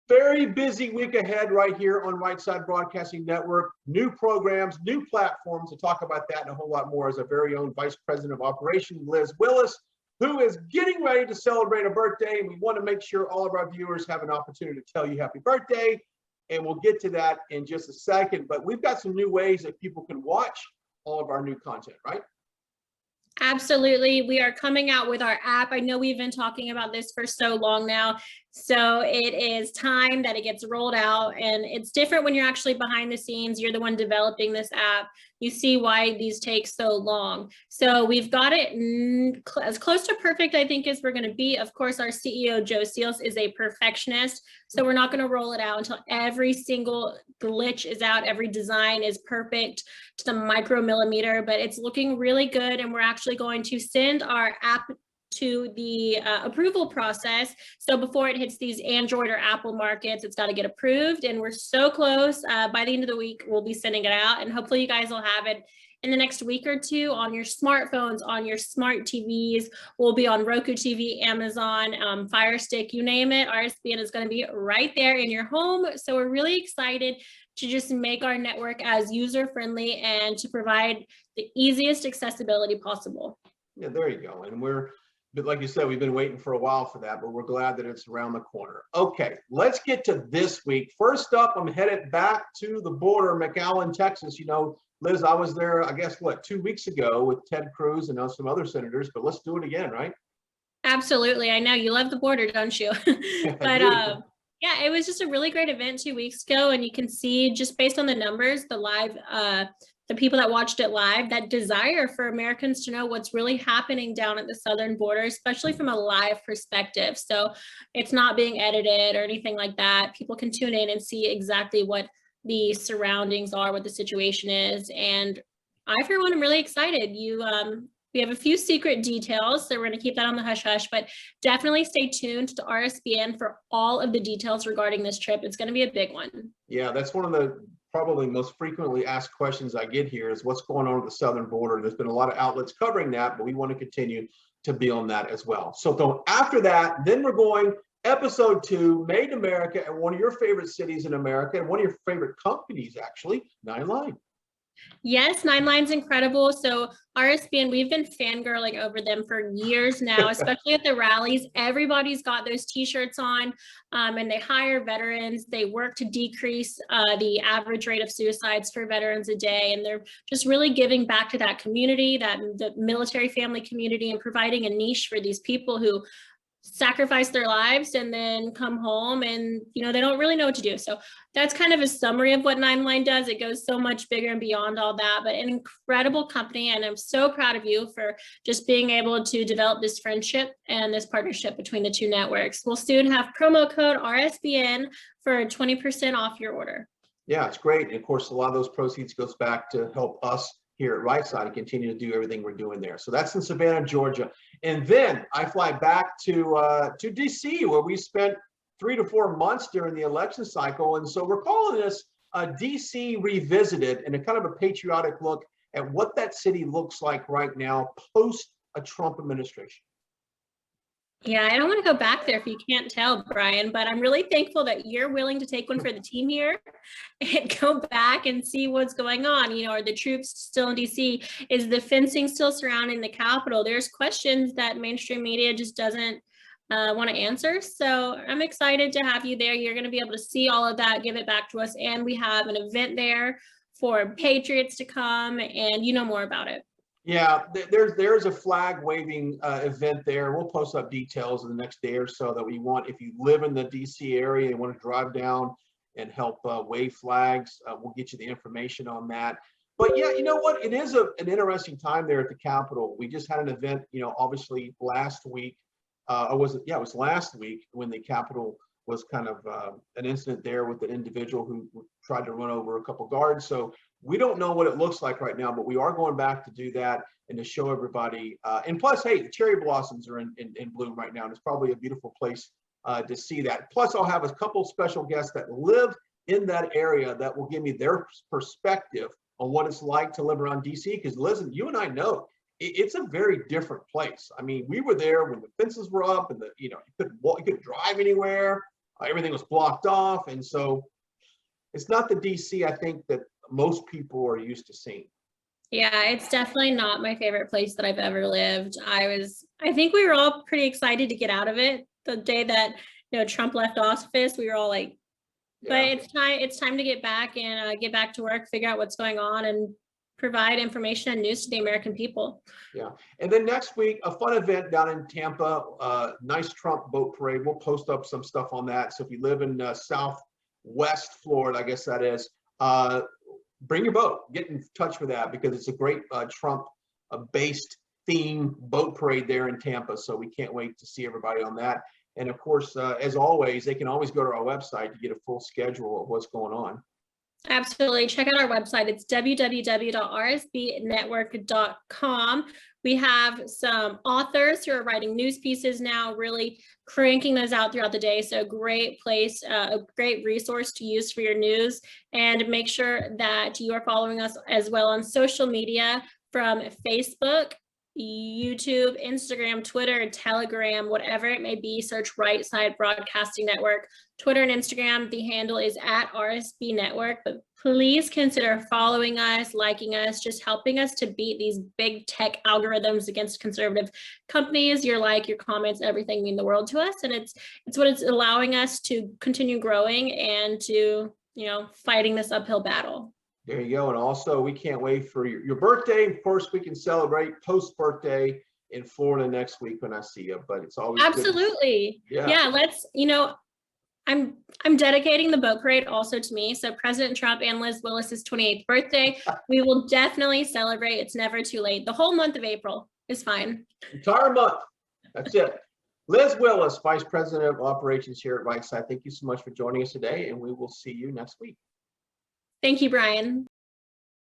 Very busy week ahead right here on Right Side Broadcasting Network. New programs, new platforms. To talk about that and a whole lot more is our very own Vice President of Operations, Liz Willis, who is getting ready to celebrate a birthday. We want to make sure all of our viewers have an opportunity to tell you happy birthday, and we'll get to that in just a second. But we've got some new ways that people can watch all of our new content, right? Absolutely. We are coming out with our app. I know we've been talking about this for so long now. So it is time that it gets rolled out, and it's different when you're actually behind the scenes. You're the one developing this app. You see why these take so long. So we've got it as close to perfect, I think, as we're going to be. Of course, our CEO, Joe Seals, is a perfectionist. So we're not going to roll it out until every single glitch is out. Every design is perfect to the micromillimeter, but it's looking really good. And we're actually going to send our app to the approval process. So before it hits these Android or Apple markets, it's got to get approved, and we're so close. By the end of the week, we'll be sending it out, and hopefully you guys will have it in the next week or two on your smartphones, on your smart TVs. We'll be on Roku TV, Amazon, Fire Stick, you name it. RSBN is going to be right there in your home. So we're really excited to just make our network as user-friendly and to provide the easiest accessibility possible. Yeah, there you go. And but like you said, we've been waiting for a while for that, but we're glad that it's around the corner. Okay, let's get to this week. First up, I'm headed back to the border, McAllen, Texas. You know, Liz, I was there, I guess, 2 weeks ago with Ted Cruz and some other senators, but let's do it again, right? Absolutely. I know you love the border, don't you? But yeah, it was just a really great event 2 weeks ago, and you can see just based on the numbers, the live the people that watched it live, that desire for Americans to know what's really happening down at the southern border, especially from a live perspective. So it's not being edited or anything like that. People can tune in and see exactly what the surroundings are, what the situation is. And I, for one, am really excited. We have a few secret details, so we're going to keep that on the hush hush, but definitely stay tuned to RSBN for all of the details regarding this trip. It's going to be a big one. Yeah, that's one of the probably most frequently asked questions I get here is what's going on with the southern border. There's been a lot of outlets covering that, but we want to continue to be on that as well. So after that, then we're going episode 2, Made in America, and one of your favorite cities in America, and one of your favorite companies, actually, 9line. Yes, 9line's incredible. So RSBN, we've been fangirling over them for years now, especially at the rallies. Everybody's got those t-shirts on, and they hire veterans. They work to decrease the average rate of suicides for veterans a day. And they're just really giving back to that community, the military family community, and providing a niche for these people who sacrifice their lives and then come home and, they don't really know what to do. So that's kind of a summary of what 9line does. It goes so much bigger and beyond all that, but an incredible company. And I'm so proud of you for just being able to develop this friendship and this partnership between the two networks. We'll soon have promo code RSBN for 20% off your order. Yeah, it's great. And of course, a lot of those proceeds goes back to help us here at Right Side and continue to do everything we're doing there. So that's in Savannah, Georgia. And then I fly back to DC, where we spent 3 to 4 months during the election cycle. And so we're calling this DC Revisited, and a kind of a patriotic look at what that city looks like right now post a Trump administration. Yeah, I don't want to go back there if you can't tell, Brian, but I'm really thankful that you're willing to take one for the team here and go back and see what's going on. Are the troops still in DC? Is the fencing still surrounding the Capitol? There's questions that mainstream media just doesn't want to answer. So I'm excited to have you there. You're going to be able to see all of that, give it back to us. And we have an event there for patriots to come, and more about it. Yeah, there's a flag waving event there. We'll post up details in the next day or so that we want. If you live in the DC area and want to drive down and help wave flags, we'll get you the information on that. But yeah, you know what? It is an interesting time there at the Capitol. We just had an event, obviously last week. It was last week when the Capitol was kind of an incident there with an individual who tried to run over a couple guards. So we don't know what it looks like right now, but we are going back to do that and to show everybody. And plus, hey, the cherry blossoms are in bloom right now, and it's probably a beautiful place to see that. Plus, I'll have a couple special guests that live in that area that will give me their perspective on what it's like to live around DC. Because listen, you and I know it's a very different place. I mean, we were there when the fences were up, and you couldn't drive anywhere. everything was blocked off. And so it's not the DC, I think, that most people are used to seeing. Yeah, it's definitely not my favorite place that I've ever lived. I think we were all pretty excited to get out of it the day that, Trump left office. We were all like, but it's time to get back and get back to work, figure out what's going on, and provide information and news to the American people. Yeah. And then next week, a fun event down in Tampa, nice Trump boat parade. We'll post up some stuff on that. So if you live in Southwest Florida, I guess that is, bring your boat, get in touch with that, because it's a great Trump based theme boat parade there in Tampa. So we can't wait to see everybody on that. And of course, as always, they can always go to our website to get a full schedule of what's going on. Absolutely. Check out our website. It's www.rsbnetwork.com. We have some authors who are writing news pieces now, really cranking those out throughout the day. So a great place, a great resource to use for your news. And make sure that you are following us as well on social media, from Facebook, YouTube, Instagram, Twitter, Telegram, whatever it may be. Search Right Side Broadcasting Network. Twitter and Instagram, the handle is at RSB Network. But please consider following us, liking us, just helping us to beat these big tech algorithms against conservative companies. Your like, your comments, everything mean the world to us. And it's what it's allowing us to continue growing and to, fighting this uphill battle. There you go. And also, we can't wait for your birthday. Of course, we can celebrate post-birthday in Florida next week when I see you, but it's always absolutely. Yeah, let's, I'm dedicating the boat parade also to me. So President Trump and Liz Willis's 28th birthday, we will definitely celebrate. It's never too late. The whole month of April is fine. Entire month. That's it. Liz Willis, Vice President of Operations here at Right Side. Thank you so much for joining us today, and we will see you next week. Thank you, Brian.